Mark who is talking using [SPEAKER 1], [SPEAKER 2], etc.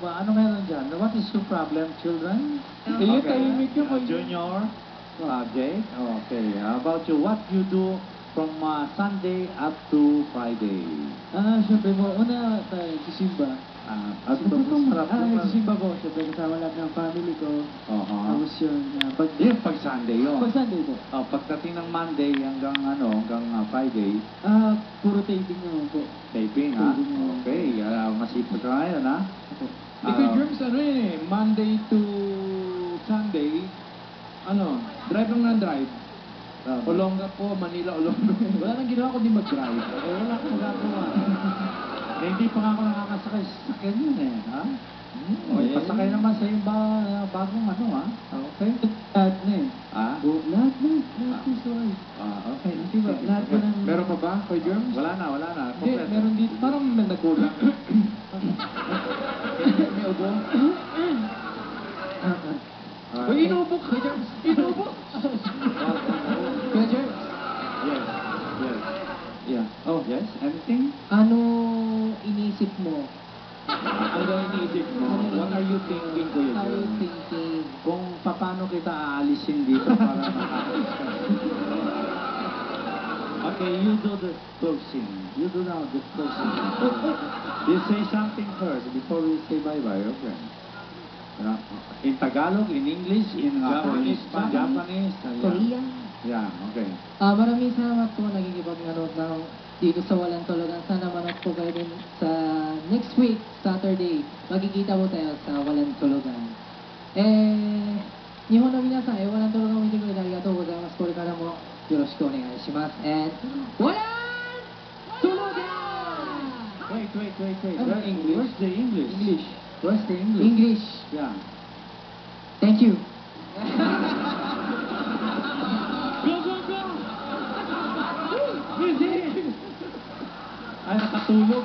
[SPEAKER 1] ano meron dyan? What is your problem, children?
[SPEAKER 2] Kayo, tahimik yun.
[SPEAKER 1] Junior, Jake, okay. How about you? What you do from Sunday up to Friday?
[SPEAKER 3] Siyempre po, una tayo, sisimba.
[SPEAKER 1] At ito marap
[SPEAKER 3] Sisimba po, siyempre kasama lahat ng family ko. Tapos yun,
[SPEAKER 1] pag Sunday yun.
[SPEAKER 3] pag Sunday po,
[SPEAKER 1] Pagdating ng Monday hanggang Friday,
[SPEAKER 3] puro taping naman po.
[SPEAKER 1] taping, ha? Okay, masipag ka ngayon, ha?
[SPEAKER 2] Ikaw, Germs, ano yun eh, Monday to Sunday, drive lang ng drive. Olonga po, Manila, Olonga. Wala nang ginawa kundi mag-drive.
[SPEAKER 1] Wala akong magagawa. Hindi pa nga ako nakakasakay sa sakyan yun, eh, ha? Pasakay naman sa yung bagong ha? Okay?
[SPEAKER 3] Lahat na eh. Lahat na, sorry.
[SPEAKER 1] Okay.
[SPEAKER 3] Di ba, lahat na ng...
[SPEAKER 2] Meron pa ba, Kuya Germs?
[SPEAKER 1] Wala na.
[SPEAKER 2] Hindi, meron dito. Parang may nagkulang. May ubo. Uy, inubo ka, Germs. Inubo. Kuya Germs.
[SPEAKER 1] Yes. Yeah. Oh, yes? Anything?
[SPEAKER 3] Ano inisip mo?
[SPEAKER 1] Ano iniisip mo? What are you thinking, Kuya
[SPEAKER 3] How you
[SPEAKER 1] Germs?
[SPEAKER 3] thinking?
[SPEAKER 1] Kung paano kita aalisin dito para makaalis ka. Okay, you do the closing. You do now the closing. You say something first before we say bye-bye, okay? In Tagalog, in English, in Japanese,
[SPEAKER 3] Korean?
[SPEAKER 1] Yeah, okay.
[SPEAKER 3] Maraming salamat po nagkikipag-nanood ng dito sa Walang Tulugan. Sana manood po kayo din sa next week, Saturday. Magkikita po tayo sa Walang Tulugan. Nihon no minasan, Walang Tulugan mo hindi ko arigatou gozaimasu. Kore kara mo yoroshiku onegaishimasu. And Walang Tulugan!
[SPEAKER 1] Wait.
[SPEAKER 3] English.
[SPEAKER 1] Where's the English?
[SPEAKER 3] English.
[SPEAKER 1] Where's the English?
[SPEAKER 3] English.
[SPEAKER 1] Yeah.
[SPEAKER 3] Thank you.
[SPEAKER 1] Ay, nakatulog.